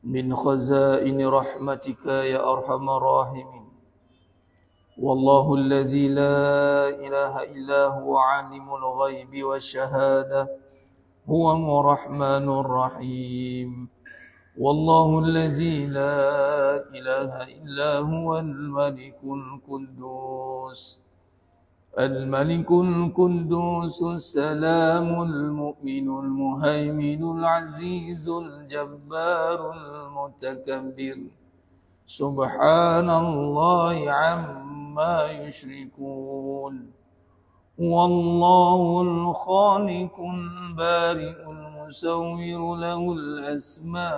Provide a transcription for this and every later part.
من خزائن رحمتك يا أرحم الراحمين. والله الذي لا إله إلا هو عالم الغيب والشهادة هو الرحمن الرحيم. والله الذي لا إله إلا هو الملك القدوس السلام المؤمن المهيمن العزيز الجبار المتكبر سبحان الله عما يشركون. والله الخالق البارئ المصور له الأسماء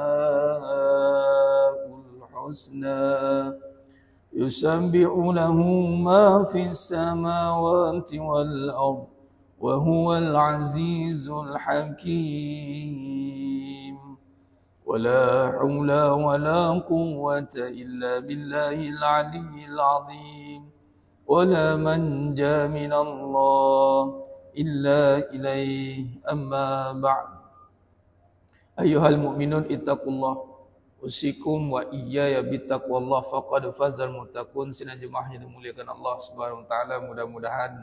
الحسنى يسبح له ما في السماوات والأرض وهو العزيز الحكيم. ولا حول ولا قوة إلا بالله العلي العظيم. ولا منجى من الله إلا إليه. أما بعد. أيها المؤمنون اتقوا الله usikum wa iyaya bittaqwallah faqad fazal muttaqun. Sidang jemaah yang dimuliakan Allah Subhanahu wa taala, mudah-mudahan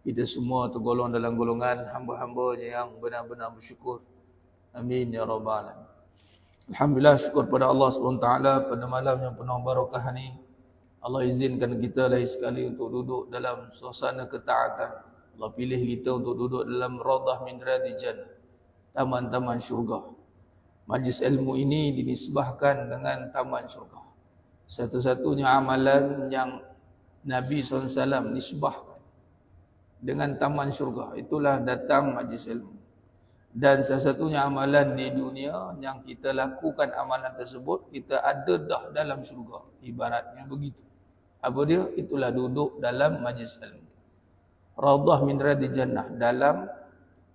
kita semua tergolong dalam golongan hamba-hambanya yang benar-benar bersyukur. Amin ya rabbal alamin. Alhamdulillah, syukur pada Allah Subhanahu wa taala pada malam yang penuh barakah ni Allah izinkan kita lagi sekali untuk duduk dalam suasana ketaatan. Allah pilih kita untuk duduk dalam raudhah min riyadil jannah, taman-taman syurga. Majlis ilmu ini dinisbahkan dengan taman syurga. Satu-satunya amalan yang Nabi SAW nisbahkan dengan taman syurga, itulah datang majlis ilmu. Dan satu-satunya amalan di dunia yang kita lakukan amalan tersebut, kita ada dah dalam syurga. Ibaratnya begitu. Apa dia? Itulah duduk dalam majlis ilmu. Raudhah min riyadil jannah, dalam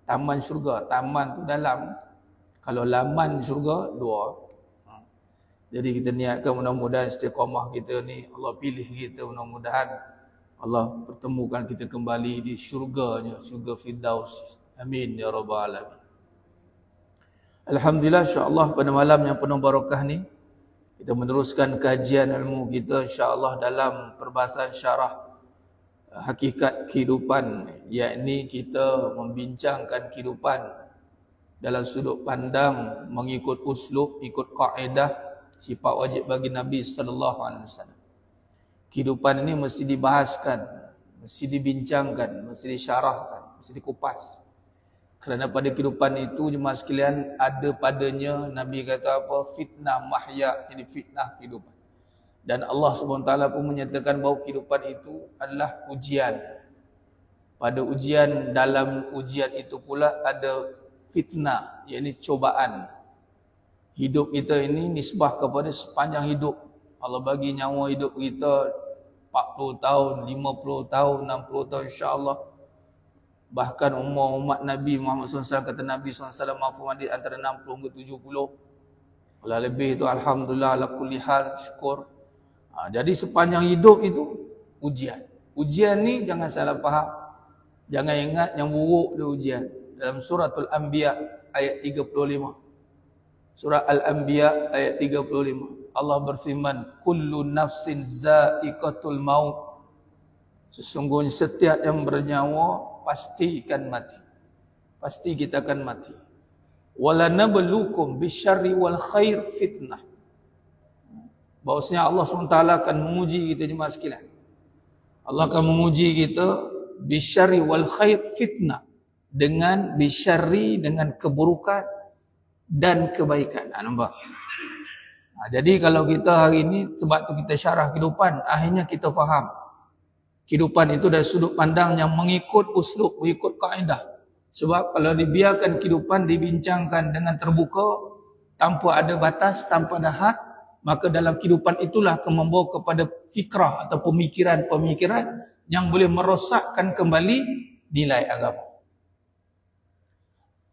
taman syurga. Taman tu dalam, kalau laman syurga dua. Jadi kita niatkan mudah-mudahan istiqamah kita ni Allah pilih kita, mudah-mudahan Allah pertemukan kita kembali di syurganya, syurga Firdaus. Amin ya rabbal alamin. Alhamdulillah, insya-Allah pada malam yang penuh barakah ni kita meneruskan kajian ilmu kita insya-Allah dalam perbahasan syarah hakikat kehidupan, yakni kita membincangkan kehidupan dalam sudut pandang mengikut uslub, ikut kaedah sifat wajib bagi Nabi sallallahu alaihi wasallam. Kehidupan ini mesti dibahaskan, mesti dibincangkan, mesti disyarahkan, mesti dikupas. Kerana pada kehidupan itu jemaah sekalian ada padanya Nabi kata apa? Fitnah mahya, jadi fitnah kehidupan. Dan Allah SWT pun menyatakan bahawa kehidupan itu adalah ujian. Pada ujian, dalam ujian itu pula ada fitnah, yakni cobaan. Hidup kita ini nisbah kepada sepanjang hidup. Allah bagi nyawa hidup kita 40 tahun, 50 tahun, 60 tahun insya-Allah. Bahkan umur umat Nabi Muhammad SAW, kata Nabi SAW mahfuz hadis antara 60 ke 70. Kalau lebih itu alhamdulillah ala kulli hal, syukur. Jadi sepanjang hidup itu ujian. Ujian ni jangan salah faham. Jangan ingat yang buruk dia ujian. Dalam suratul Anbiya ayat 35. Surah Al-Anbiya ayat 35. Allah berfirman, kullu nafsin za'iqatul maut. Sesungguhnya setiap yang bernyawa pasti akan mati. Pasti kita akan mati. Wala nabluukum bisyarri wal khair fitnah. Bahwasanya Allah SWT akan menguji kita jemaah sekalian. Allah akan menguji kita bisyarri wal khair fitnah. Dengan bisyarri, dengan keburukan dan kebaikan. Nampak? Jadi kalau kita hari ini, sebab tu kita syarah kehidupan, akhirnya kita faham kehidupan itu dari sudut pandang yang mengikut uslub, mengikut kaedah. Sebab kalau dibiarkan kehidupan dibincangkan dengan terbuka, tanpa ada batas, tanpa ada had, maka dalam kehidupan itulah akan membawa kepada fikrah atau pemikiran-pemikiran yang boleh merosakkan kembali nilai agama.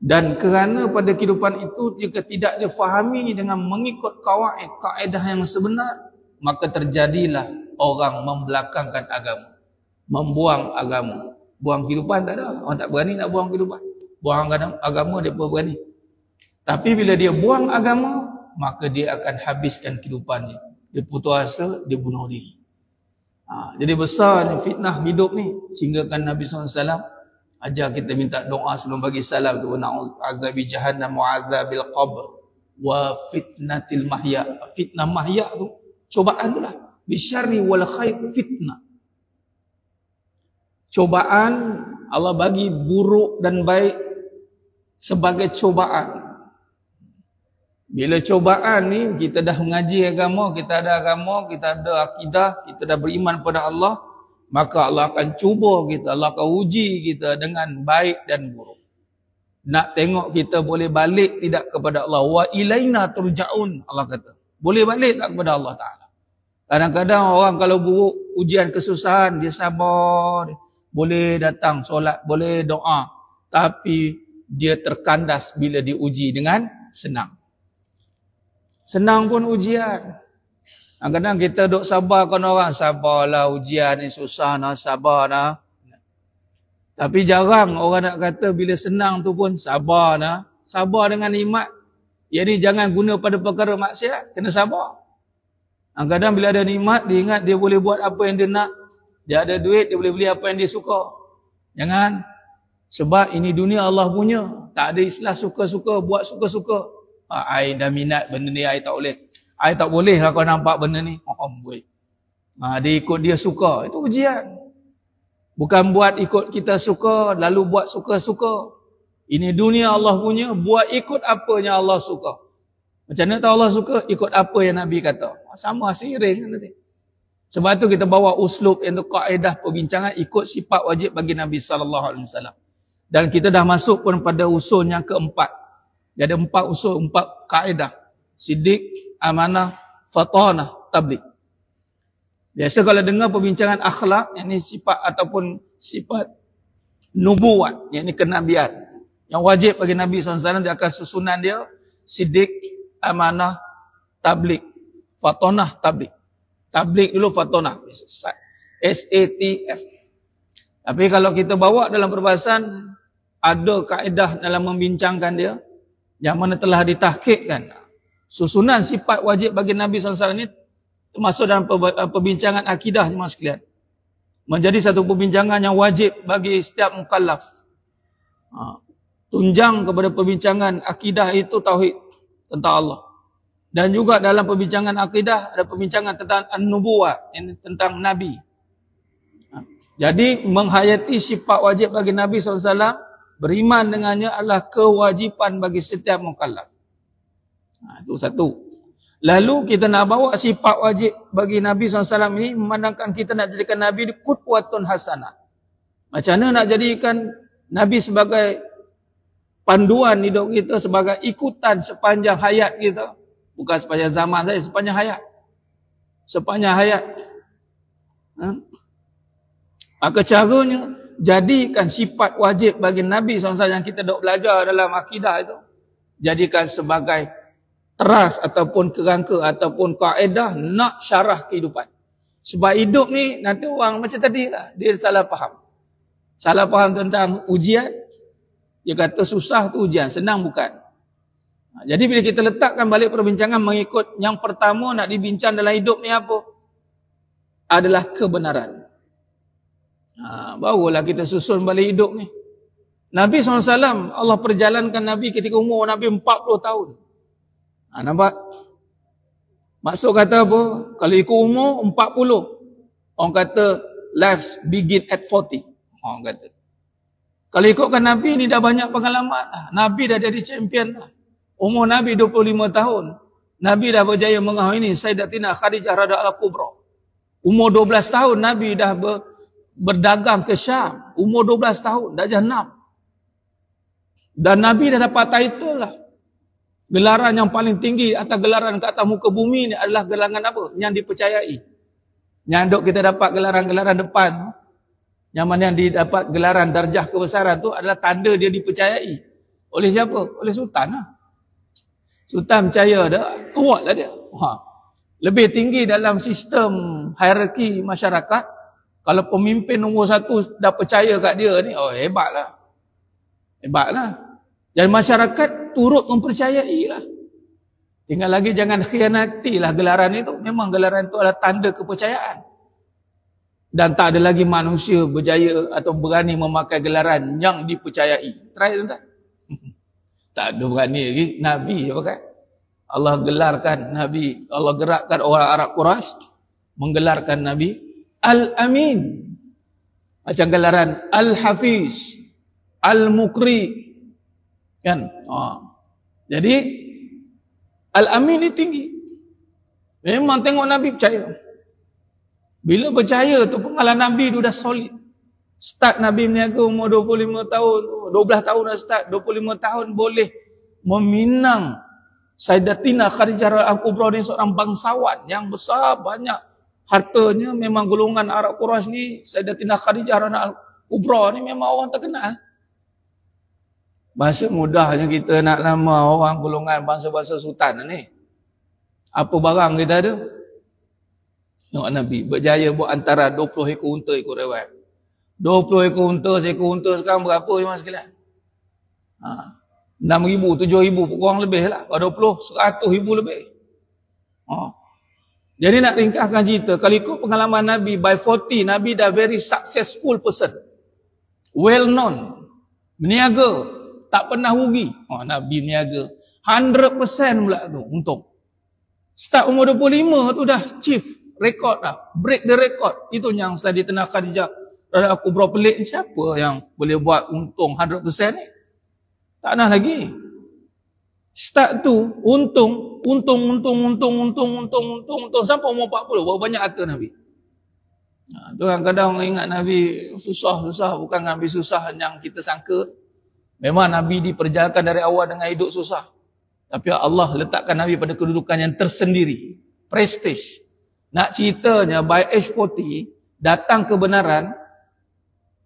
Dan kerana pada kehidupan itu jika tidak difahami dengan mengikut kaedah yang sebenar, maka terjadilah orang membelakangkan agama, membuang agama. Buang kehidupan tak ada, orang tak berani nak buang kehidupan. Buang agama dia pun berani. Tapi bila dia buang agama, maka dia akan habiskan kehidupannya. Dia putus asa, dia bunuh diri. Jadi besarnya fitnah hidup ni, sehingga kan Nabi SAW ajar kita minta doa sebelum bagi salam tu, na'udzubi jahannam wa azabil qabr wa fitnatil mahya. Fitnah mahya tu cobaan tu lah. Bisyarri wal khair fitnah. Cobaan Allah bagi buruk dan baik sebagai cobaan. Bila cobaan ni, kita dah mengaji agama, kita ada agama, kita ada akidah, kita dah beriman pada Allah, maka Allah akan cuba kita, Allah akan uji kita dengan baik dan buruk. Nak tengok kita boleh balik tidak kepada Allah. Wa ilaina turja'un, Allah kata. Boleh balik tak kepada Allah Ta'ala. Kadang-kadang orang kalau buruk, ujian kesusahan, dia sabar, boleh datang solat, boleh doa, tapi dia terkandas bila diuji dengan senang. Senang pun ujian. Kadang-kadang kita duk sabarkan orang, sabarlah ujian ni susah nak, sabar nak. Tapi jarang orang nak kata bila senang tu pun sabar nak. Sabar dengan nikmat. Jadi jangan guna pada perkara maksiat, kena sabar. Kadang-kadang bila ada nikmat, dia ingat dia boleh buat apa yang dia nak. Dia ada duit, dia boleh beli apa yang dia suka. Jangan. Sebab ini dunia Allah punya. Tak ada istilah suka-suka, buat suka-suka. I dah minat benda ni, I tak boleh. I tak boleh lah kau nampak benda ni. Dia ikut dia suka. Itu ujian. Bukan buat ikut kita suka, lalu buat suka-suka. Ini dunia Allah punya, buat ikut apa yang Allah suka. Macam mana tahu Allah suka? Ikut apa yang Nabi kata. Sama seiring nanti. Sebab tu kita bawa uslub untuk kaedah perbincangan ikut sifat wajib bagi Nabi SAW. Dan kita dah masuk pun pada usul yang keempat. Dia ada 4 usul, 4 kaedah. Siddiq, amanah, fatanah, tabligh. Biasa kalau dengar perbincangan akhlak, yang ini sifat ataupun sifat nubuat, yang ini kenabian. Yang wajib bagi Nabi SAW, dia akan susunan dia, siddiq, amanah, tabligh, fatanah, tabligh. Tabligh dulu, fatanah. SATF. Tapi kalau kita bawa dalam perbahasan, ada kaedah dalam membincangkan dia, yang mana telah ditahqiqkan. Susunan sifat wajib bagi Nabi SAW ini termasuk dalam perbincangan akidah jemaah sekalian. Menjadi satu perbincangan yang wajib bagi setiap mukallaf. Tunjang kepada perbincangan akidah itu tauhid tentang Allah. Dan juga dalam perbincangan akidah ada perbincangan tentang an-nubuwah, tentang Nabi. Jadi menghayati sifat wajib bagi Nabi SAW, beriman dengannya adalah kewajipan bagi setiap mukallaf. Itu satu. Lalu kita nak bawa sifat wajib bagi Nabi SAW ini, memandangkan kita nak jadikan Nabi qudwatun hasanah. Macam mana nak jadikan Nabi sebagai panduan hidup kita, sebagai ikutan sepanjang hayat kita. Bukan sepanjang zaman saja, sepanjang hayat. Sepanjang hayat. Maka caranya, jadikan sifat wajib bagi Nabi SAW yang kita dah belajar dalam akidah itu, jadikan sebagai teras ataupun kerangka ataupun kaedah nak syarah kehidupan. Sebab hidup ni nanti orang macam tadi lah, dia salah faham. Salah faham tentang ujian. Dia kata susah tu ujian, senang bukan. Jadi bila kita letakkan balik perbincangan mengikut yang pertama nak dibincang dalam hidup ni apa? Adalah kebenaran. Barulah kita susun balik hidup ni. Nabi SAW, Allah perjalankan Nabi ketika umur Nabi 40 tahun. Nampak? Maksud kata apa? Kalau ikut umur 40. Orang kata life begin at 40. Orang kata. Kalau ikutkan Nabi ni dah banyak pengalaman dah. Nabi dah jadi champion dah. Umur Nabi 25 tahun. Nabi dah berjaya mengahwini Sayyidatina Khadijah radhiyallahu kubra. Umur 12 tahun Nabi dah berdagang ke Syam. Umur 12 tahun, dah jahanam. Dan Nabi dah dapat title lah. Gelaran yang paling tinggi atas gelaran ke atas muka bumi ni adalah gelaran apa? Yang dipercayai. Yang dok kita dapat gelaran-gelaran depan, yang mana yang didapat gelaran darjah kebesaran tu adalah tanda dia dipercayai. Oleh siapa? Oleh Sultan lah. Sultan percaya dah, kuatlah dia. Lebih tinggi dalam sistem hierarki masyarakat. Kalau pemimpin nombor 1 dah percaya kat dia ni, hebatlah. Hebatlah. Dan masyarakat turut mempercayai lah. Tinggal lagi jangan khianatilah gelaran itu. Memang gelaran itu adalah tanda kepercayaan. Dan tak ada lagi manusia berjaya atau berani memakai gelaran yang dipercayai. Try tuan-tuan. Tak ada berani lagi. Nabi je pakai. Allah gelarkan Nabi. Allah gerakkan orang Arab Quraisy menggelarkan Nabi Al-Amin. Macam gelaran Al-Hafiz, Al-Mukri. Kan? Jadi Al-Amin ni tinggi. Memang tengok Nabi percaya. Bila percaya tu pengalaman Nabi tu dah solid. Start Nabi berniaga umur 25 tahun, 12 tahun dah start, 25 tahun boleh meminang Sayyidatina Khadijah Al-Kubra ni seorang bangsawan yang besar, banyak hartanya. Memang golongan Arab Quraisy ni, Sayyidatina Khadijah Al-Kubra ni memang orang terkenal. Bahasa mudahnya kita nak nama orang golongan bangsa-bangsa sultan ni. Apa barang kita ada? Tengok Nabi berjaya buat antara 20 ekor unta ikut riwayat. 20 ekor unta, seekor unta sekarang berapa memang sekalian? 6,000, 7,000 kurang lebih lah. Kalau 20, 100,000 lebih. Jadi nak ringkaskan cerita, kalau ikut pengalaman Nabi, by 40, Nabi dah very successful person. Well known. Berniaga. Tak pernah rugi. Nabi berniaga. 100% pula tu untung. Start umur 25 tu dah chief record dah. Break the record. Itu yang Sayyidatina Khadijah Al-Kubra pelik. Siapa yang boleh buat untung 100% ni? Tak nak lagi. Start tu untung sampai umur 40. Berapa banyak harta Nabi? Tu kadang-kadang ingat Nabi susah. Bukan Nabi susah yang kita sangka. Memang Nabi diperjalankan dari awal dengan hidup susah. Tapi Allah letakkan Nabi pada kedudukan yang tersendiri. Prestige. Nak ceritanya, by age 40, datang kebenaran,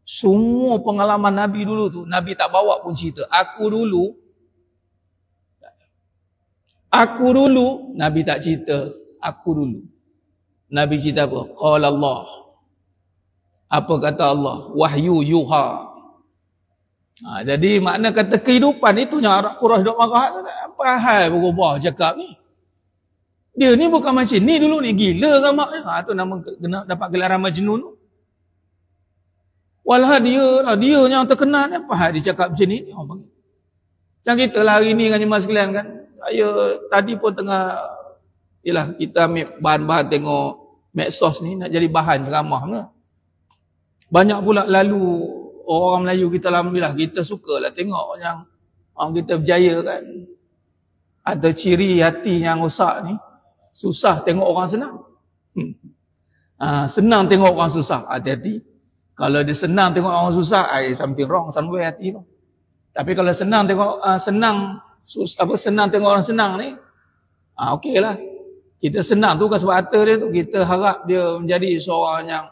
semua pengalaman Nabi dulu tu, Nabi tak bawa pun cerita. Aku dulu, Nabi tak cerita. Aku dulu. Nabi cerita apa? Qala Allah. Apa kata Allah? Wahyu yuha. Jadi makna kata kehidupan itu yang Arab Quraisy dok marah. Apa hal berubah cakap ni? Dia ni bukan macam ni dulu ni, gila kan mak. Tu nama kena dapat gelaran Majnun tu. Walah dia yang terkenal ni, apa hal dia cakap macam ni? Macam kita lah hari ni kan jemaah sekalian kan. Saya tadi pun tengah kita ambil bahan-bahan tengok medsos ni nak jadi bahan ceramah ni. Banyak pula lalu orang Melayu kita, alhamdulillah kita sukalah tengok yang orang kita berjaya kan. Ada ciri hati yang rosak ni, susah tengok orang senang. Senang tengok orang susah, hati-hati. Kalau dia senang tengok orang susah, something wrong somewhere hati tu. Tapi kalau senang tengok senang tengok orang senang ni, okeylah. Kita senang tu kan sebab harta dia tu, kita harap dia menjadi seorang yang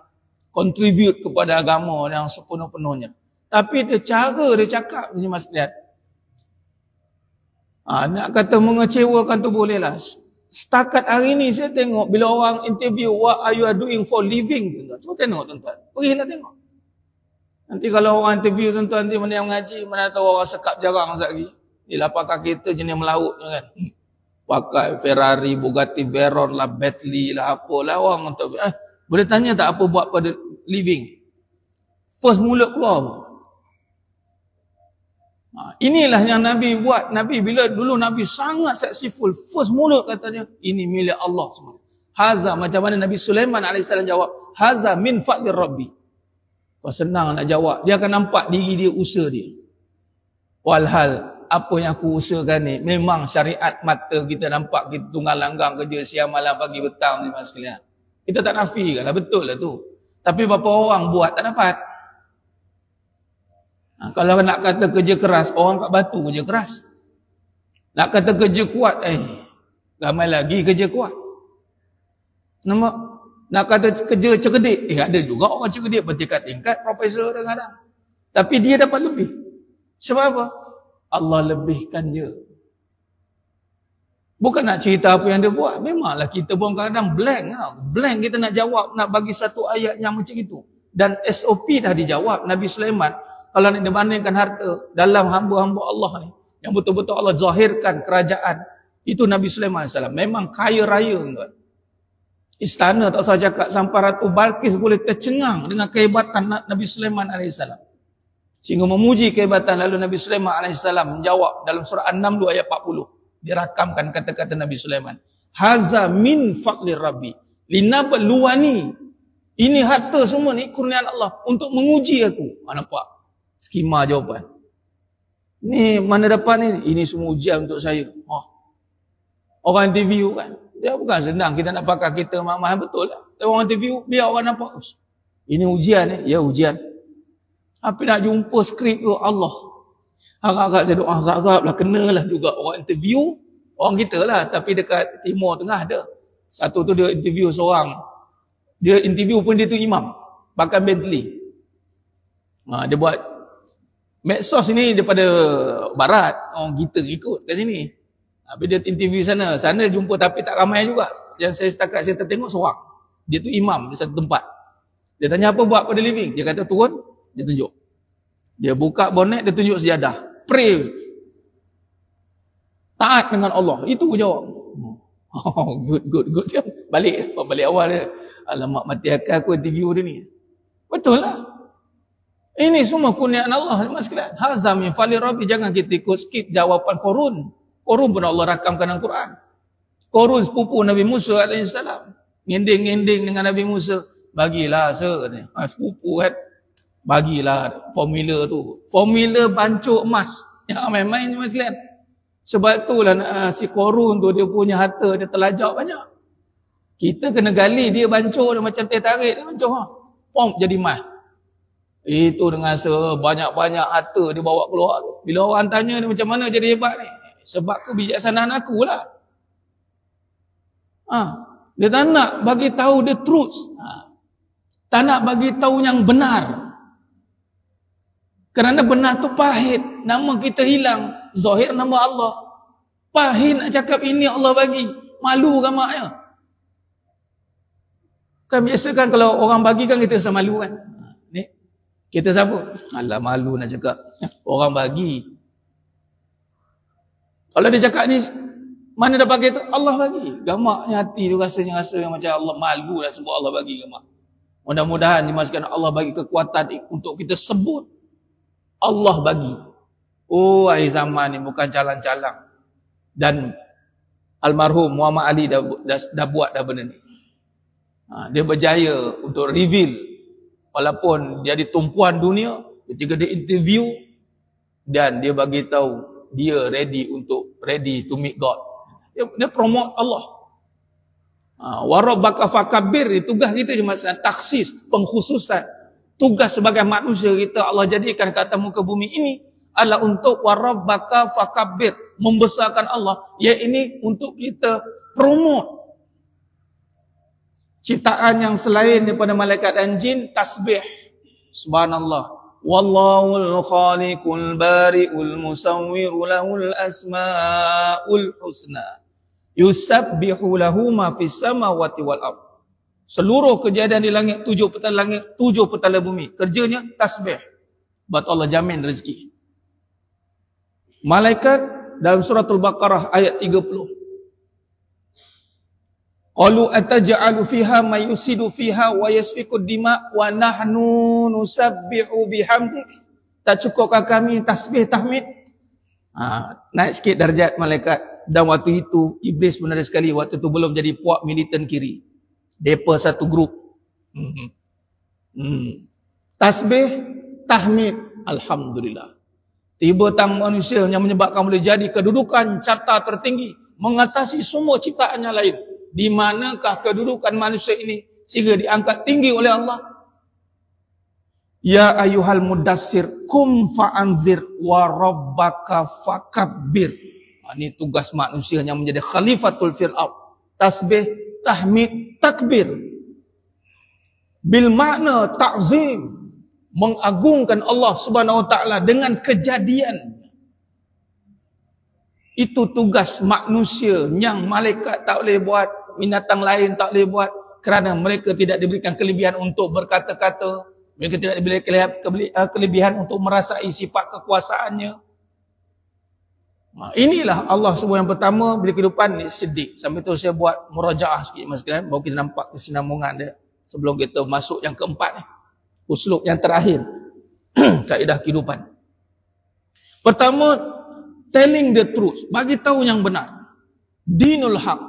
contribute kepada agama yang sepenuh-penuhnya. Tapi dia cara dia cakap ni mas lihat. Nak kata mengecewakan tu boleh lah. Setakat hari ni saya tengok bila orang interview, what are you doing for living? Cuba tengok tuan-tuan. Pergilah tengok. Nanti kalau orang interview tuan-tuan, nanti mana yang mengaji, mana tahu orang sekap jarang sekali. Dia pakai kereta jenis melaut kan. Pakai Ferrari, Bugatti Veyron lah, Bentley lah, apalah orang untuk boleh tanya tak apa buat pada living? First mulut keluar. Inilah yang Nabi buat. Nabi bila dulu Nabi sangat successful. First mulut katanya, ini milik Allah semua. Haza, macam mana Nabi Sulaiman AS jawab, haza min fadlir Rabbi. Kau senang nak jawab. Dia akan nampak diri dia, usaha dia. Walhal, apa yang aku usahakan ni, memang syariat mata kita nampak kita tunggal langgang kerja siang malam pagi petang ni mas sekalian. Kita tak nafikan lah, betul lah tu. Tapi berapa orang buat tak dapat. Kalau nak kata kerja keras, orang kat Batu kerja keras. Nak kata kerja kuat, ramai lagi kerja kuat. Nampak? Nak kata kerja cerdik, ada juga orang cerdik bertingkat-tingkat, profesor kadang-kadang. Tapi dia dapat lebih. Sebab apa? Allah lebihkan dia. Bukan nak cerita apa yang dia buat. Memanglah kita pun kadang blank. Blank kita nak jawab, nak bagi satu ayat yang macam itu. Dan SOP dah dijawab. Nabi Sulaiman, kalau nak dibandingkan harta dalam hamba-hamba Allah ni, yang betul-betul Allah zahirkan kerajaan, Itu Nabi Sulaiman AS. Memang kaya raya, tuan. Istana tak usah cakap, sampai Ratu Balqis boleh tercengang dengan kehebatan Nabi Sulaiman AS. Sehingga memuji kehebatan. Lalu Nabi Sulaiman AS menjawab dalam surah An-Naml ayat 40. Dirakamkan kata-kata Nabi Sulaiman. Haza min fadlir Rabbi linabluwani. Ini harta semua ni kurniaan Allah untuk menguji aku. Nampak? Skema jawapan. Ni mana dapat ni? Ini semua ujian untuk saya. Orang interview kan. Dia bukan senang kita nak pakai kita mahal betul lah. Orang interview biar orang nampak. Ini ujian ni. Ya ujian. Tapi nak jumpa skrip tu Allah. Harap-harap saya doa harap-harap lah kenalah juga orang interview. Orang kita lah. Tapi dekat Timur Tengah ada. Satu tu dia interview seorang. Dia interview pun dia tu imam. Pakai Bentley. Dia buat medsos ni daripada barat, orang kita ikut kat sini. Tapi dia interview sana jumpa tapi tak ramai juga. Yang saya tertengok seorang. Dia tu imam di satu tempat. Dia tanya apa buat pada living? Dia kata turun, dia tunjuk. Dia buka bonet, dia tunjuk sejadah. Pray. Taat dengan Allah. Itu jawab. Good. Balik awal dia. Alamak, mati akal aku interview dia ni. Betul lah. Ini semua kurniaan Allah. Haza min fadlir Rabbi. Jangan kita ikut skip jawapan Qarun. Qarun pun Allah rakamkan dalam Quran. Qarun sepupu Nabi Musa AS. Ngending-ngending dengan Nabi Musa. Bagilah katanya. Sepupu kan. Bagilah formula tu. Formula bancuk emas. Yang main-main ni sekalian. Sebab itulah si Qarun tu dia punya harta dia terlajak banyak. Kita kena gali dia bancuk dia macam teh tarik dia bancuk. Pom jadi emas. Itu dengan sebanyak-banyak harta dia bawa keluar tu. Bila orang tanya dia macam mana jadi hebat ni? Sebab kebijaksanaan aku lah. Dia tak nak bagi tahu the truth. Tak nak bagi tahu yang benar. Kerana benar tu pahit. Nama kita hilang. Zahir nama Allah. Pahit nak cakap ini Allah bagi. Malu kan maknya. Kan biasa kan kalau orang bagi kan kita rasa malu kan. Kita siapa? Alah malu nak cakap. Orang bagi. Kalau dia cakap ni, mana dah bagi tu? Allah bagi. Gamaknya hati tu rasanya rasa macam Allah malu lah sebab Allah bagi gamak. Mudah-mudahan dimasukkan Allah bagi kekuatan untuk kita sebut. Allah bagi. Oh, akhir zaman ni bukan calang-calang. Dan almarhum Muhammad Ali dah buat dah benda ni. Dia berjaya untuk reveal. Walaupun dia di tumpuan dunia, ketika dia interview dan dia bagi tahu dia ready to meet God. Dia promote Allah. Wa rabbaka fakabbir, tugas kita cuma taksis, pengkhususan. Tugas sebagai manusia kita Allah jadikan ke atas muka bumi ini adalah untuk wa rabbaka fakabbir, membesarkan Allah. Ya ini untuk kita promote ciptaan yang selain daripada malaikat dan jin, tasbih. Subhanallah. Wallahul khaliqul bari'ul musawwiru lahul asma'ul husna. Yusabbihu lahu ma fis samawati wal ard. Seluruh kejadian di langit, 7 petala langit, 7 petala bumi. Kerjanya tasbih. Buat Allah jamin rezeki. Malaikat dalam suratul Baqarah ayat 30. Qalu ataj'alu fiha may yusidu fiha wa yasfiku dima wa nahnu nusabbihu bihamdik. Tak cukupkah kami tasbih tahmid? Naik sikit darjat malaikat. Dan waktu itu iblis pun ada sekali, waktu itu belum jadi puak militan kiri. Depa satu grup. Tasbih tahmid, alhamdulillah. Tiba tang manusia yang menyebabkan boleh jadi kedudukan carta tertinggi mengatasi semua ciptaan yang lain. Di manakah kedudukan manusia ini sehingga diangkat tinggi oleh Allah? Ya ayyuhal mudassir kum fa'anzir wa rabbaka fakabbir. Ini tugas manusia yang menjadi khalifatul fil ard. Tasbih, tahmid, takbir. Bil makna ta'zim, mengagungkan Allah Subhanahu wa taala dengan kejadian. Itu tugas manusia yang malaikat tak boleh buat, binatang lain tak boleh buat, kerana mereka tidak diberikan kelebihan untuk berkata-kata, mereka tidak diberikan kelebihan untuk merasai sifat kekuasaannya. Inilah Allah sebut yang pertama bila kehidupan ni siddiq. Sampai tu saya buat murajaah sikit mas sekalian, baru kita nampak kesinambungan dia sebelum kita masuk yang keempat ni. Uslub yang terakhir. Kaedah kehidupan. Pertama, telling the truth, bagi tahu yang benar. Dinul haq.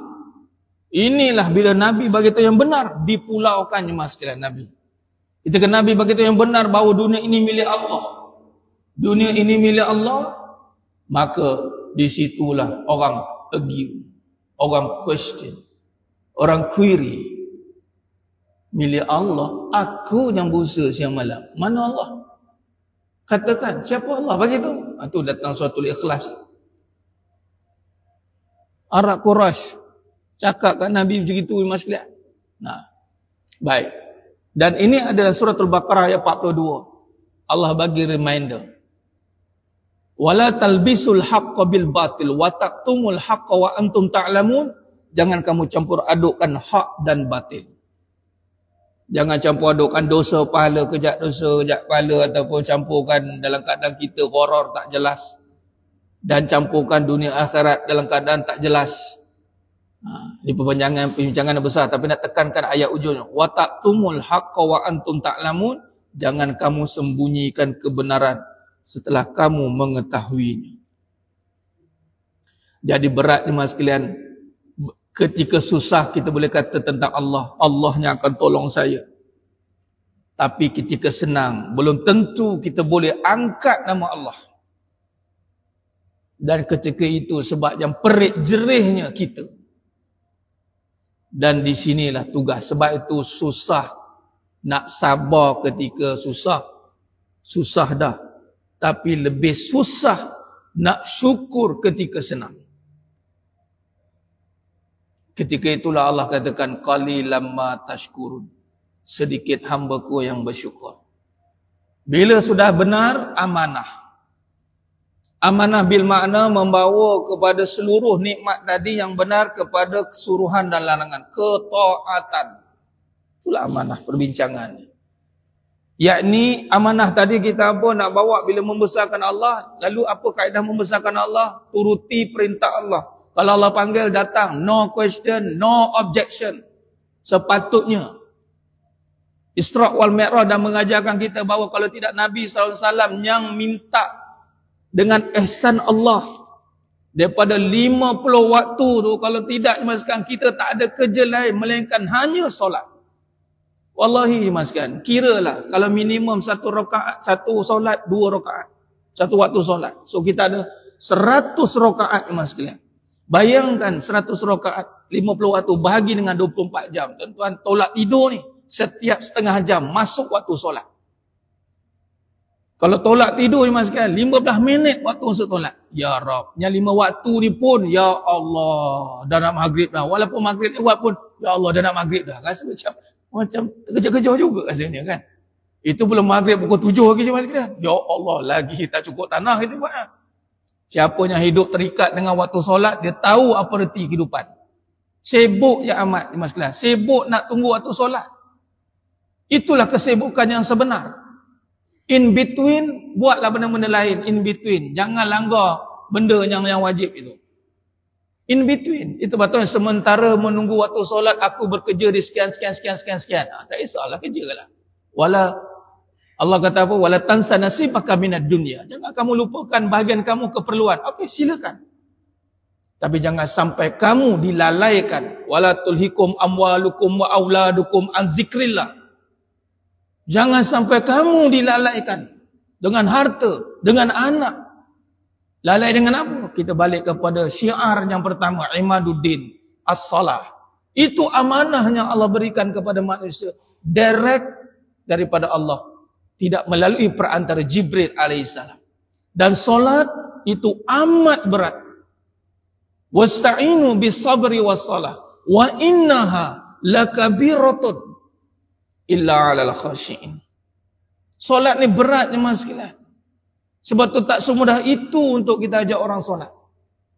Inilah bila Nabi bagi tahu yang benar, dipulaukannya mas sekalian Nabi. Ketika Nabi bagi tahu yang benar bahawa dunia ini milik Allah. Dunia ini milik Allah, maka disitulah orang argue, orang question, orang query. Milik Allah, aku yang berusaha siang malam. Mana Allah? Katakan, siapa Allah? Bagi tu. Itu datang suratul Ikhlas. Arab Quraisy cakap kat Nabi macam itu, mas sekalian. Nah, baik. Dan ini adalah suratul Baqarah ayat 42. Allah bagi reminder. Wala talbisul haqqa bil batil wa taqtumul haqqa wa antum ta'lamun. Jangan kamu campur adukkan hak dan batil. Jangan campur adukkan dosa pahala, kejap dosa, kejap pahala, ataupun campurkan dalam keadaan kita horor tak jelas. Dan campurkan dunia akhirat dalam keadaan tak jelas. Ini perbincangan besar, tapi nak tekankan ayat ujungnya. Wa taqtumul haqqa wa antum ta'lamun. Jangan kamu sembunyikan kebenaran setelah kamu mengetahuinya. Jadi berat ni mas sekalian. Ketika susah kita boleh kata tentang Allah, Allahnya akan tolong saya. Tapi ketika senang, belum tentu kita boleh angkat nama Allah. Dan ketika itu sebab yang perik jerihnya kita. Dan di sinilah tugas. Sebab itu susah nak sabar ketika susah. Susah dah. Tapi lebih susah nak syukur ketika senang. Ketika itulah Allah katakan qalilan ma tashkurun. Sedikit hamba-Ku yang bersyukur. Bila sudah benar, amanah. Amanah bil makna membawa kepada seluruh nikmat tadi yang benar kepada kesuruhan dan larangan, ketaatan. Itulah amanah perbincangan ni. Yakni amanah tadi kita apa nak bawa bila membesarkan Allah, lalu apa kaedah membesarkan Allah? Turuti perintah Allah. Kalau Allah panggil datang, no question, no objection. Sepatutnya. Isra' wal Mi'raj dan mengajarkan kita bahawa kalau tidak Nabi SAW yang minta dengan ihsan Allah daripada 50 waktu tu, kalau tidak maskan kita tak ada kerja lain melainkan hanya solat. Wallahi maskan, kiralah kalau minimum satu rakaat, satu solat, 2 rakaat. Satu waktu solat. So kita ada 100 rakaat maskan. Bayangkan 100 rakaat 50 waktu bahagi dengan 24 jam. Tuan-tuan tolak tidur ni setiap setengah jam masuk waktu solat. Kalau tolak tidur ni mas kan 15 minit waktu untuk tolak. Ya Rab, yang 5 waktu ni pun ya Allah dah nak maghrib dah. Walaupun maghrib lewat pun ya Allah dah nak maghrib dah. Rasa macam terkejar-kejar juga rasanya kan. Itu belum maghrib pukul 7 lagi mas kan. Ya Allah lagi tak cukup tanah itu buat. Siapa yang hidup terikat dengan waktu solat, dia tahu apa reti kehidupan. Sibuk ya amat, mas kelas. Sibuk nak tunggu waktu solat. Itulah kesibukan yang sebenar. In between, buatlah benda-benda lain. In between. Jangan langgar benda yang wajib itu. In between. Itu patutnya sementara menunggu waktu solat, aku bekerja di sekian. Tak kisahlah, kerjalah. Allah kata apa? Wala tansa nasibaka minad dunya. Jangan kamu lupakan bahagian kamu keperluan. Okey, silakan. Tapi jangan sampai kamu dilalaikan. Wala tulhikum amwalukum wa auladukum an zikrillah. Jangan sampai kamu dilalaikan dengan harta, dengan anak. Lalai dengan apa? Kita balik kepada syiar yang pertama, imaduddin, as-salah. Itu amanah yang Allah berikan kepada manusia direct daripada Allah. Tidak melalui perantara Jibril alaihissalam. Dan solat itu amat berat. Wasta'inu bis-sabri was-salah. Wa innaha lakabiratun illa 'alal khashi'in. Solat ni berat ni mas sekalian. Sebab tu tak semudah itu untuk kita ajak orang solat.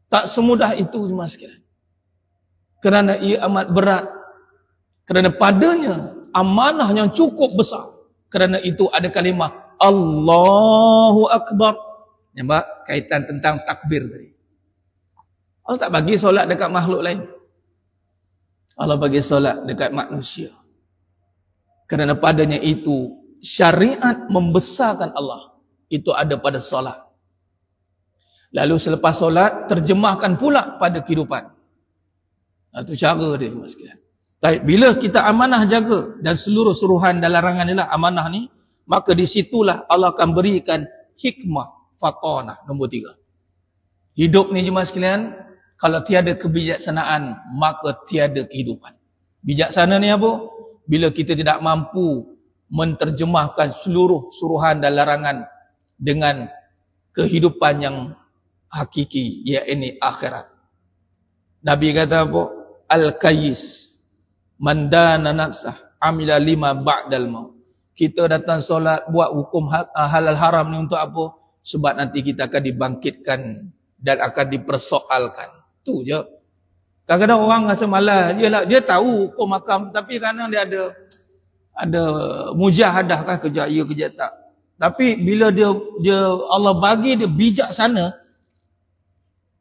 Tak semudah itu mas sekalian. Kerana ia amat berat. Kerana padanya amanah yang cukup besar. Kerana itu ada kalimah Allahu Akbar. Nampak kaitan tentang takbir tadi. Allah tak bagi solat dekat makhluk lain. Allah bagi solat dekat manusia. Kerana padanya itu syariat membesarkan Allah. Itu ada pada solat. Lalu selepas solat terjemahkan pula pada kehidupan. Itu cara dia semua sekalian. Tapi bila kita amanah jaga dan seluruh suruhan dan larangan inilah amanah ni, maka di situlah Allah akan berikan hikmah fatanah. Nombor 3. Hidup ni jemaah sekalian, kalau tiada kebijaksanaan, maka tiada kehidupan. Bijaksana ni apa? Bila kita tidak mampu menterjemahkan seluruh suruhan dan larangan dengan kehidupan yang hakiki, iaitu akhirat. Nabi kata apa? Al-Qayyis mandana nafsah amila lima ba'dal maut. Kita datang solat, buat hukum halal haram ni untuk apa? Sebab nanti kita akan dibangkitkan dan akan dipersoalkan. Tu je. Kadang-kadang orang rasa malas, dia tahu hukum makam, tapi kadang dia ada mujahadah kan, kerja ya kerja tak. Tapi bila dia Allah bagi dia bijaksana,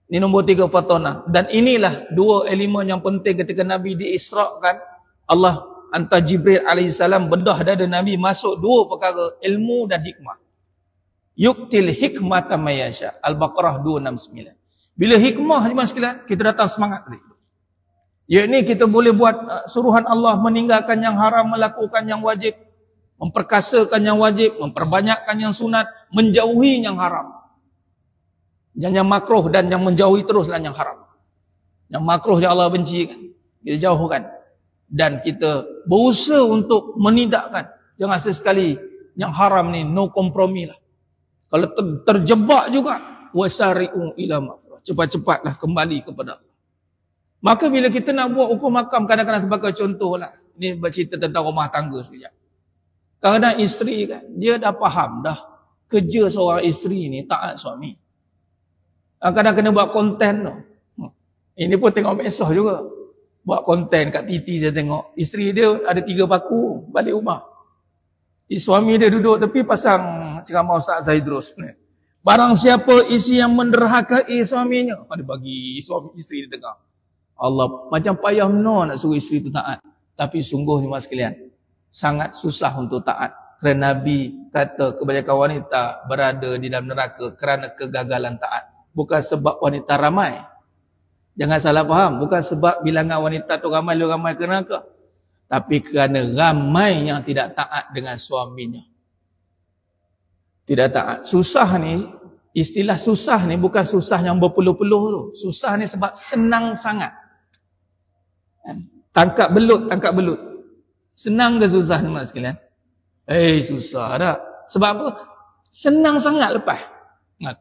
ini nombor 3 fatanah. Dan inilah 2 elemen yang penting ketika Nabi diisrakan. Allah hantar Jibril alaihissalam bedah dada Nabi, masuk 2 perkara, ilmu dan hikmah. Yuktil hikmata mayasya. Al-Baqarah 269. Bila hikmah jemaah sekalian, kita datang semangat lagi. Yakni kita boleh buat suruhan Allah, meninggalkan yang haram, melakukan yang wajib, memperkasakan yang wajib, memperbanyakkan yang sunat, menjauhi yang haram. Yang makruh dan yang menjauhi teruslah yang haram. Yang makruh yang Allah benci kan, kita jauhkan. Dan kita berusaha untuk menidakkan. Jangan sesekali yang haram ni no kompromi lah. Kalau terjebak juga, wasari'u ila maghfirah. Cepat-cepatlah kembali kepada Allah. Maka bila kita nak buat hukum makam, kadang-kadang sebagai contoh lah. Ini bercerita tentang rumah tangga sekejap. Kadang-kadang isteri kan, dia dah faham dah. Kerja seorang isteri ni taat suami. Kadang-kadang kena buat konten tu. Ini pun tengok mesah juga. Buat konten kat titi saya tengok. Isteri dia ada 3 paku balik rumah. Suami dia duduk tepi pasang ceramah Ustaz Zaidrus. Barang siapa isi yang menderhakai suaminya, pada bagi suami isteri dia dengar. Allah macam payah nak suruh isteri tu taat. Tapi sungguh jemaah sekalian, sangat susah untuk taat. Kerana Nabi kata kebanyakan wanita berada di dalam neraka kerana kegagalan taat. Bukan sebab wanita ramai. Jangan salah faham. Bukan sebab bilangan wanita tu ramai ke neraka. Tapi kerana ramai yang tidak taat dengan suaminya. Tidak taat. Susah ni, istilah susah ni bukan susah yang berpeluh-peluh tu. Susah ni sebab senang sangat. Tangkap belut. Senang ke susah ni mas sekalian? Susah dah. Sebab apa? Senang sangat lepas.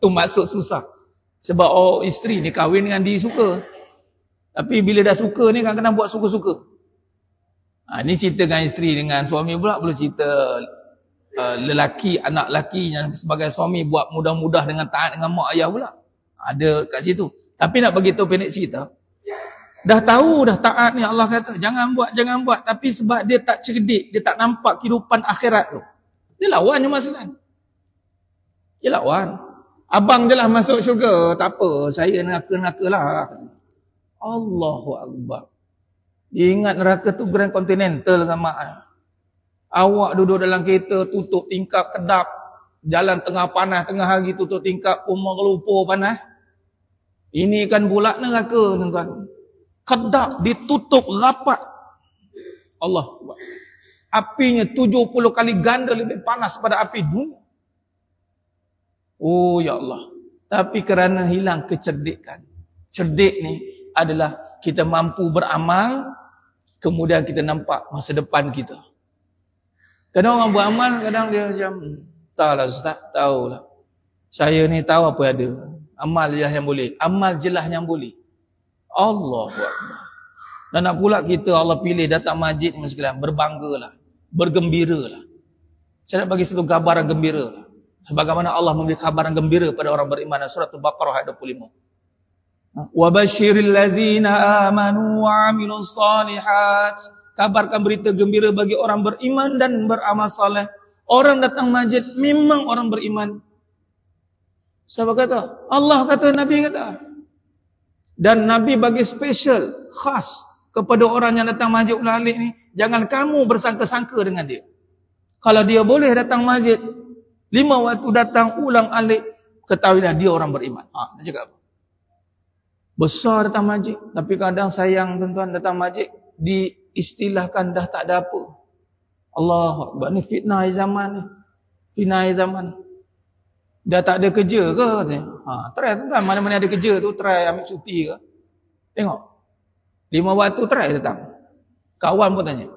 Tu maksud susah. Sebab isteri ni kahwin dengan dia suka. Tapi bila dah suka ni kadang-kadang buat suka-suka. Ni cerita dengan isteri dengan suami pula. Belum cerita lelaki, anak lelaki yang sebagai suami buat mudah-mudah dengan taat dengan mak ayah pula. Ada kat situ. Tapi nak bagi tahu pendek cerita. Dah tahu dah taat ni Allah kata jangan buat. Tapi sebab dia tak cerdik, dia tak nampak kehidupan akhirat tu. Dia lawan je masalah. Dia lawan. Abang je lah masuk syurga. Tak apa, saya neraka lah. Allahu Akbar. Dia ingat neraka tu Grand Continental dengan mak. Awak duduk dalam kereta, tutup tingkap kedap. Jalan tengah panas, tengah hari tutup tingkap, umur lupa panas. Ini kan pula neraka, tuan-tuan. Kedap ditutup rapat. Allah. Apinya 70 kali ganda lebih panas pada api dunia. Oh ya Allah. Tapi kerana hilang kecerdikan. Cerdik ni adalah kita mampu beramal, kemudian kita nampak masa depan kita. Kadang orang beramal, kadang dia macam, taklah Ustaz, tahulah. Saya ni tahu apa ada. Amal je lah yang boleh. Amal je lah yang boleh. Allahu Akbar. Dan nak pula kita Allah pilih datang masjid ni sekalian, berbanggalah, bergembiralah. Saya nak bagi satu gambaran gembira lah. Sebagaimana Allah memberi kabaran gembira pada orang beriman. Surah Al-Baqarah ayat 25. Wa basyiril ladzina amanu wa amilus solihat. Kabarkan berita gembira bagi orang beriman dan beramal saleh. Orang datang masjid memang orang beriman. Siapa kata? Allah kata, Nabi kata. Dan Nabi bagi special, khas kepada orang yang datang masjid ulang alik ni, jangan kamu bersangka-sangka dengan dia. Kalau dia boleh datang masjid 5 waktu datang ulang alik, ketahuilah dia orang beriman. Nak cakap apa? Besar datang masjid, tapi kadang sayang tuan-tuan datang masjid diistilahkan dah tak ada apa. Allahu Akbar, ni fitnah zaman ni. Fitnah zaman. Dah tak ada kerja ke katanya? Try tuan-tuan, mana-mana ada kerja tu try ambil cuti ke. Tengok. 5 waktu try datang. Kawan pun tanya,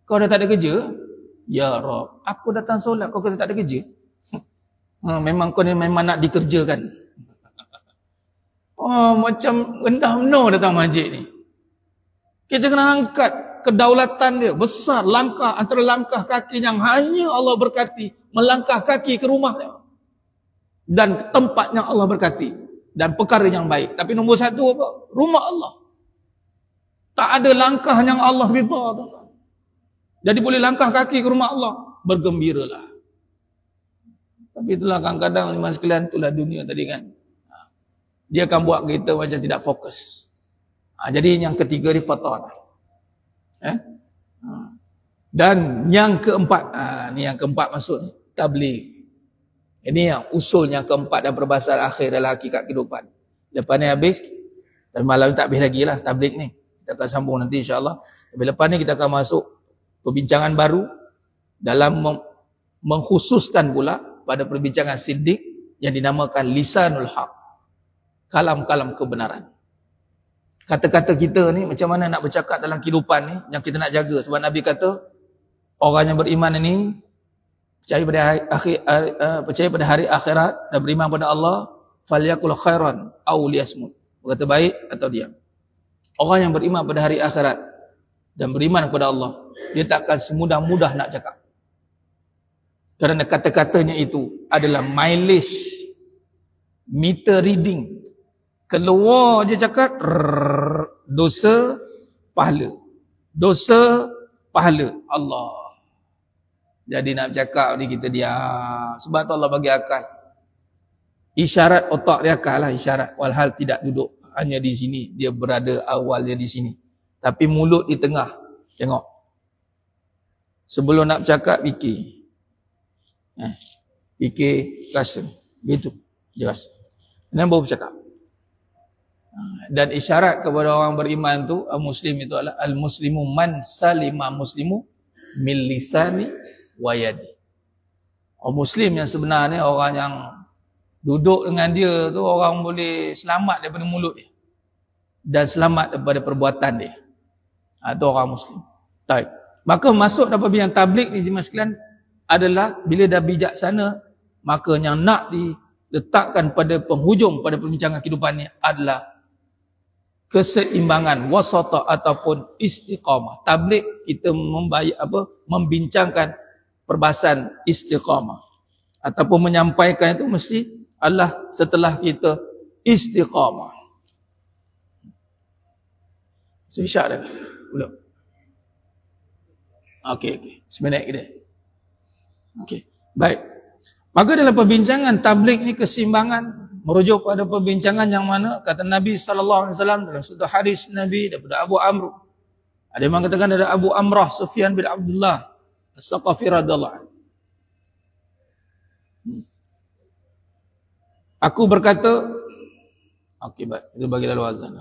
kau dah tak ada kerja? Ya Rob, aku datang solat kau kata tak ada kerja? Memang kau ni memang nak dikerjakan. Macam rendah menor datang masjid ni. Kita kena angkat kedaulatan dia besar, langkah antara langkah kaki yang hanya Allah berkati, melangkah kaki ke rumah dia. Dan tempat yang Allah berkati dan perkara yang baik. Tapi nombor 1 apa? Rumah Allah. Tak ada langkah yang Allah ridha tu. Jadi boleh langkah kaki ke rumah Allah, bergembiralah. Tapi itulah kadang-kadang mas sekalian, itulah dunia tadi kan. Dia akan buat kita macam tidak fokus. Jadi yang ketiga ni fatah. Dan yang keempat, ni yang keempat masuk tabligh. Ini yang usul yang keempat dan perbahasan akhir dalam hakikat kehidupan. Lepas ni habis, dan malam tak habis lagi lah tabligh ni. Kita akan sambung nanti insyaAllah. Tapi lepas ni kita akan masuk perbincangan baru dalam mengkhususkan pula pada perbincangan siddiq yang dinamakan lisanul haq. Kalam-kalam kebenaran. Kata-kata kita ni macam mana nak bercakap dalam kehidupan ni yang kita nak jaga. Sebab Nabi kata orang yang beriman ini percaya pada hari akhirat dan beriman pada Allah, falyakul khairan aw liyasmut. Berkata baik atau diam. Orang yang beriman pada hari akhirat dan beriman kepada Allah, dia tak akan semudah-mudah nak cakap. Kerana kata-katanya itu adalah mileage meter reading. Keluar je cakap dosa pahala. Dosa pahala. Allah. Jadi nak cakap ni kita diam. Sebab tu Allah bagi akal. Isyarat otak dia akal lah, isyarat. Walhal tidak duduk hanya di sini. Dia berada awalnya di sini. Tapi mulut di tengah. Tengok. Sebelum nak cakap, fikir. Fikir, rasa. Begitu. Dia rasa. Dan baru bercakap. Dan isyarat kepada orang beriman tu, Muslim itu adalah al-muslimu man salima muslimu min lisani wa yadi. Orang Muslim yang sebenarnya orang yang duduk dengan dia tu orang boleh selamat daripada mulut dia dan selamat daripada perbuatan dia. Itu orang Muslim. Baik. Maka masuk dalam bidang tabligh ni jemaah sekalian adalah bila dah bijaksana, maka yang nak diletakkan pada penghujung pada perbincangan kehidupan ni adalah keseimbangan wasata ataupun istiqamah. Tabligh kita membincangkan perbahasan istiqamah ataupun menyampaikan itu mesti adalah setelah kita istiqamah. Isyak dah. Belum. Okey. Seminit kita. Okey. Baik. Maka dalam perbincangan tabligh ni keseimbangan merujuk pada perbincangan yang mana kata Nabi sallallahu alaihi wasallam dalam satu hadis Nabi daripada Abu Amr. Ada yang mengatakan dari Abu Amrah Sufyan bin Abdullah As-Saqafi radhiyallahu anhu. Aku berkata, okey baik, itu bagi lalu azan.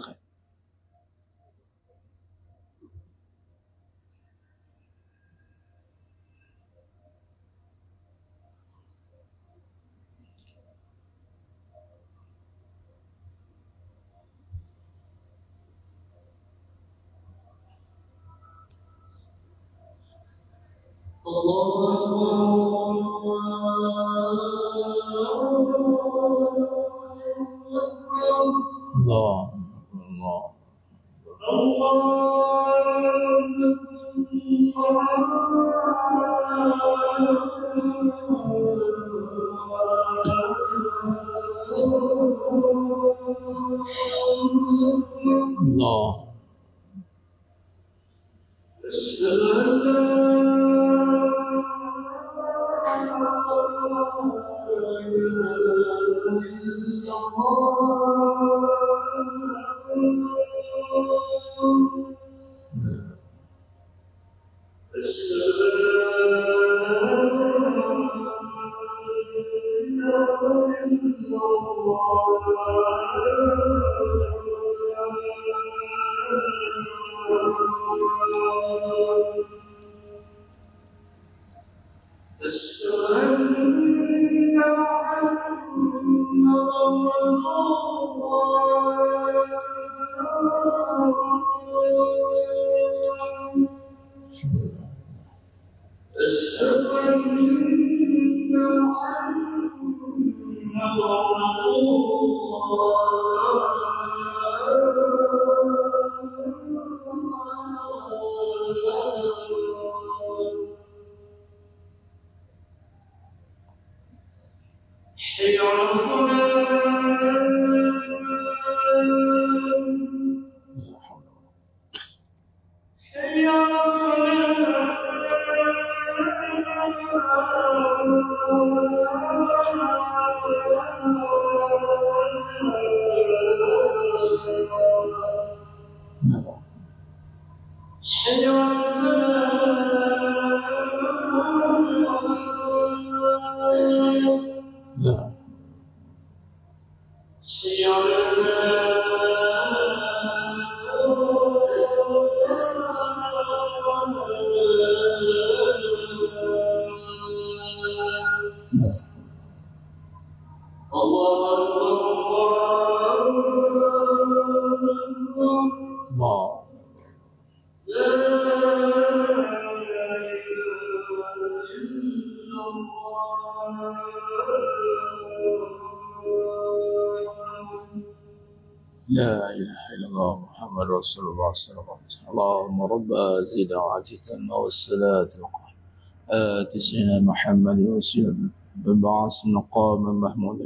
لا إله إلا الله محمد رسول الله صلى الله عليه وسلم. اللهم رب زد وعجتنا والصلاة القائمة آت سيدنا محمد وسلم ببعث مقام محمود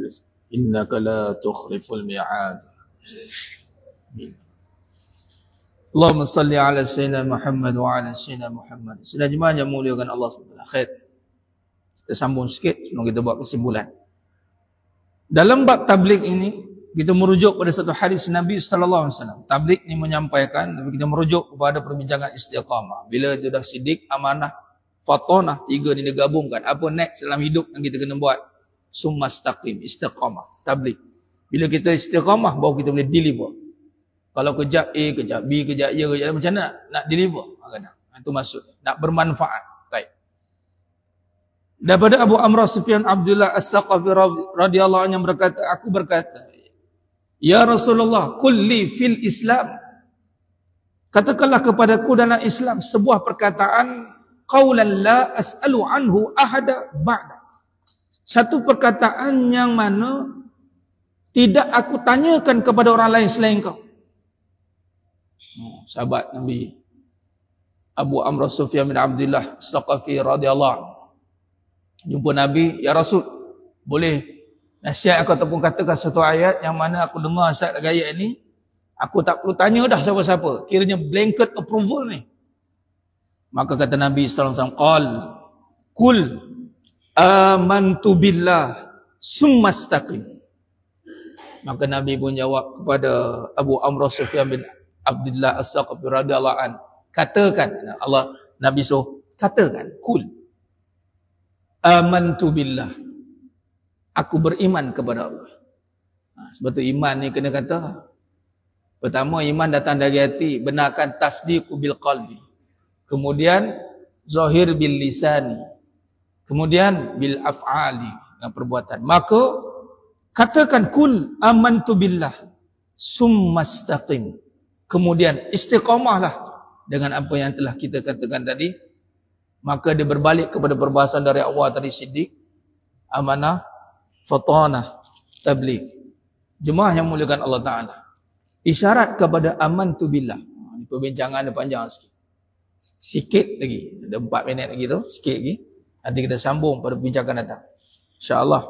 إنك لا تخلف الميعاد. اللهم صل على سيدنا Muhammad wa ala sayyidina Muhammad. Sudah jemaah yang muliakan Allah SWT. Khair. Kita sambung sikit sebelum kita buat kesimpulan. Dalam bab tabligh ini kita merujuk pada satu hadis Nabi sallallahu alaihi wasallam. Tabligh ni menyampaikan, tapi kita merujuk kepada perbincangan istiqamah. Bila sudah sidik, amanah, fatonah, tiga ni digabungkan. Apa next dalam hidup yang kita kena buat? Summastaqim, istiqamah, tabligh. Bila kita istiqamah, baru kita boleh deliver. Kalau kejap A, kejap B, kejap Y, kejap macam mana nak deliver? Itu maksud. Nak bermanfaat. Baik. Daripada Abu Amr Sufyan Abdullah As-Saqafi radhiyallahu anhu berkata, aku berkata, ya Rasulullah, kulli fil Islam. Katakanlah kepadaku dalam Islam sebuah perkataan, qaulan la as'alu anhu ahada ba'da. Satu perkataan yang mana tidak aku tanyakan kepada orang lain selain kau. Sahabat Nabi Abu Amr Sufyan bin Abdullah As-Saqafi radhiyallahu anhu jumpa Nabi, ya Rasul, boleh nasihat aku ataupun katakan satu ayat yang mana aku dengar ayat ayat ini, aku tak perlu tanya dah siapa-siapa, kiranya blanket approval ni. Maka kata Nabi sallallahu alaihi wasallam, qal kul amantu billah summastaqim. Maka Nabi pun jawab kepada Abu Amr Sufyan bin Abdullah As-Saqafi radhiyallahu an, katakan, Allah Nabi suruh katakan, kul amantu billah, aku beriman kepada Allah. Sebab tu iman ni kena kata, pertama iman datang dari hati, benarkan tasdiqu bil qalbi, kemudian zahir bil lisani, kemudian bil af'ali, dengan perbuatan. Maka katakan kul amantu billah summastaqim, kemudian istiqamahlah dengan apa yang telah kita katakan tadi. Maka dia berbalik kepada perbahasan dari awal tadi, siddiq, amanah, fatanah, tabligh. Jemaah yang muliakan Allah Ta'ala, isyarat kepada amantu billah. Ini perbincangan dia panjang sikit. Sikit lagi, ada 4 minit lagi tu, sikit lagi. Nanti kita sambung pada perbincangan datang, InsyaAllah.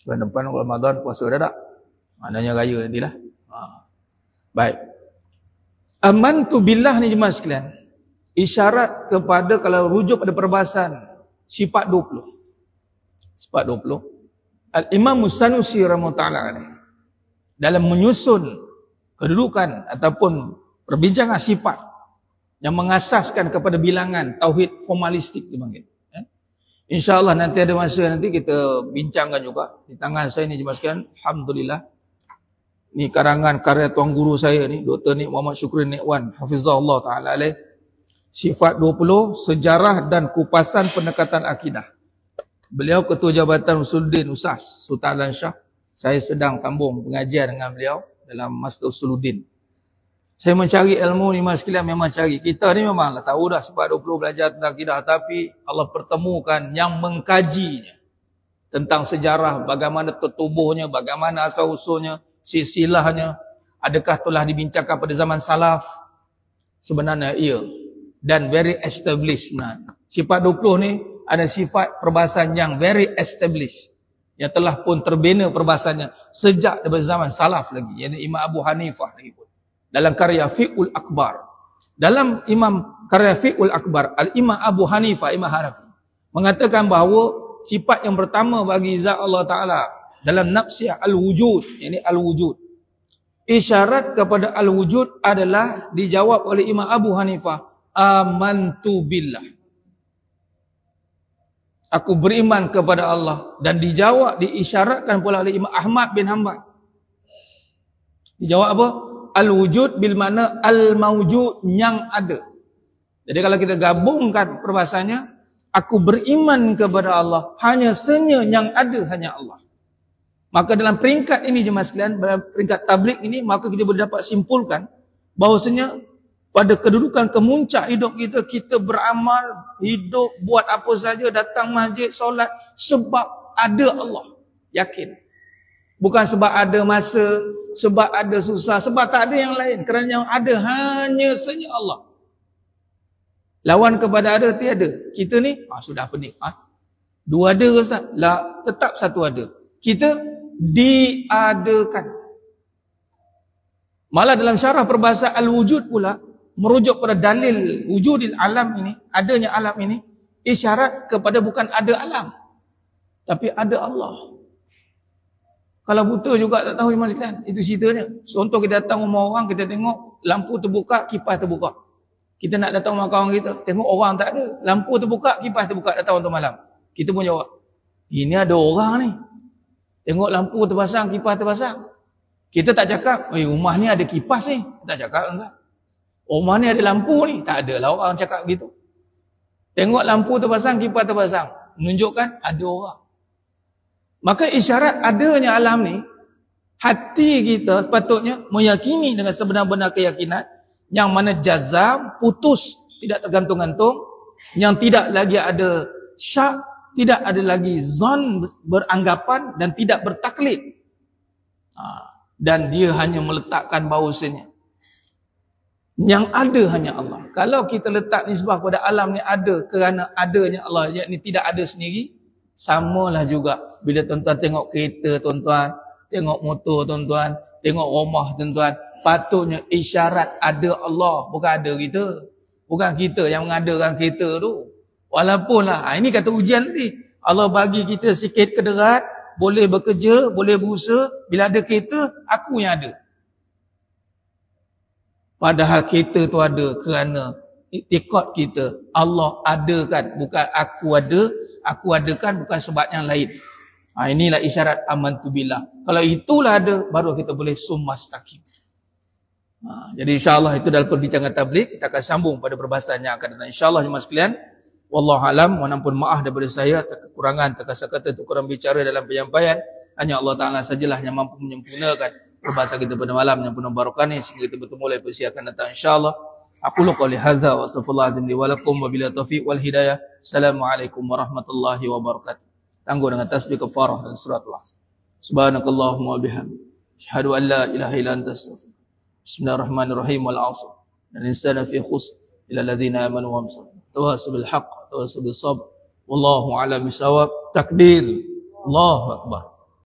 Bulan depan Ramadan, puasa dah tak? Maknanya raya nantilah. Baik. Amantu billah ni jemaah sekalian, isyarat kepada, kalau rujuk pada perbahasan sifat 20. Sifat 20. Al-Imam Sanusi rahimahullah dalam menyusun kedudukan ataupun perbincangan sifat yang mengasaskan kepada bilangan tauhid formalistik dipanggil. InsyaAllah nanti ada masa nanti kita bincangkan juga. Di tangan saya ni jemaah sekalian, alhamdulillah, Ni karangan karya tuan guru saya ni, Dr. Nik Muhammad Syukri Nikwan, Hafizahullah Ta'ala alaih. Sifat 20, sejarah dan kupasan pendekatan akidah. Beliau Ketua Jabatan Usuluddin Ustaz Sultan Alan Shah. Saya sedang sambung pengajian dengan beliau dalam Master Usuluddin. Saya mencari ilmu ni mas sekalian, memang cari. Kita ni memanglah tahu dah sebab 20 belajar tentang akidah, tapi Allah pertemukan yang mengkajinya tentang sejarah, bagaimana tertubuhnya, bagaimana asal-usulnya, silsilahnya, adakah telah dibincangkan pada zaman salaf. Sebenarnya iya, dan very established sebenarnya. Sifat 20 ni ada sifat perbahasan yang very established, yang telah pun terbina perbahasannya sejak daripada zaman salaf lagi, iaitu Imam Abu Hanifah lagi pun. Dalam karya Fiqhul Akbar. Dalam karya Fiqhul Akbar, Al-Imam Abu Hanifah, Imam Hanafi, mengatakan bahawa sifat yang pertama bagi zat Allah Ta'ala dalam nafsiyah al-wujud, iaitu al-wujud. Isyarat kepada al-wujud adalah dijawab oleh Imam Abu Hanifah, amantu billah. Aku beriman kepada Allah. Dan dijawab, diisyaratkan pula oleh Imam Ahmad bin Hanbal. Dijawab apa? Al-wujud bil makna al-mawjud, yang ada. Jadi kalau kita gabungkan perbahasannya, aku beriman kepada Allah, hanya senya yang ada hanya Allah. Maka dalam peringkat ini jemaah sekalian, dalam peringkat tabligh ini, maka kita boleh dapat simpulkan bahawasanya pada kedudukan kemuncak hidup kita, kita beramal, hidup, buat apa saja, datang masjid, solat, sebab ada Allah. Yakin. Bukan sebab ada masa, sebab ada susah, sebab tak ada yang lain. Kerana yang ada hanya saja Allah. Lawan kepada ada, tiada. Kita ni, sudah pening. Dua ada ke Ustaz? Lah, tetap satu ada. Kita diadakan. Malah dalam syarah perbahasan al-wujud pula, merujuk pada dalil wujudil alam ini, adanya alam ini, isyarat kepada bukan ada alam, tapi ada Allah. Kalau buta juga tak tahu jemaah sekalian, itu ceritanya. Contoh kita datang rumah orang, kita tengok lampu terbuka, kipas terbuka. Kita nak datang rumah kawan kita, tengok orang tak ada, lampu terbuka, kipas terbuka, datang waktu malam. Kita pun jawab, ini ada orang ni. Tengok lampu terpasang, kipas terpasang. Kita tak cakap, rumah ni ada kipas ni. Tak cakap enggak. Rumah ni ada lampu ni. Tak ada lah orang cakap gitu. Tengok lampu terpasang, kipas terpasang, menunjukkan ada orang. Maka isyarat adanya alam ni, hati kita sepatutnya meyakini dengan sebenar-benar keyakinan, yang mana jazam, putus, tidak tergantung-gantung, yang tidak lagi ada syak, tidak ada lagi zon, beranggapan, dan tidak bertaklid. Dan dia hanya meletakkan bahawasanya yang ada hanya Allah. Kalau kita letak nisbah pada alam ni ada kerana adanya Allah, yakni tidak ada sendiri, samalah juga bila tuan-tuan tengok kereta tuan-tuan, tengok motor tuan-tuan, tengok rumah tuan-tuan, patutnya isyarat ada Allah, bukan ada kita. Bukan kita yang mengadakan kereta tu. Walaupun lah, ini kata ujian tadi, Allah bagi kita sikit kederat, boleh bekerja, boleh berusaha, bila ada kereta, aku yang ada. Padahal kita tu ada kerana iktikad kita, Allah adakan, bukan aku ada, aku adakan bukan sebab yang lain. Inilah isyarat amantu billah. Kalau itulah ada, baru kita boleh summastaqim. Jadi insyaAllah itu dalam perbincangan tabligh, kita akan sambung pada perbahasan yang akan datang. InsyaAllah jemaah sekalian, wallahu alam, mohon maaf daripada saya, kekurangan, terkata-kata, kurang bicara dalam penyampaian. Hanya Allah Ta'ala sajalah yang mampu menyempurnakan perbahasan kita pada malam yang penuh barakah ni, sehingga kita bertemu lagi pada siang akan datang insyaAllah. Aku qouli hadza wa astaghfirullahalazim li wa lakum wa billahi taufiq wal hidayah. Assalamualaikum warahmatullahi wabarakatuh. Tangguh dengan tasbih kafarah dan surat Al-Asr. Subhanakallahumma wa bihamdika, asyhadu an la ilaha illa anta astaghfiruka. Bismillahirrahmanirrahim. Wal 'asr. Al insana fi khusr illa alladhina amanu wa amsal. Tawasaw bil haqq, tawasaw bis sabr. Wallahu a'lam bisawab. Takbir. Allahu akbar.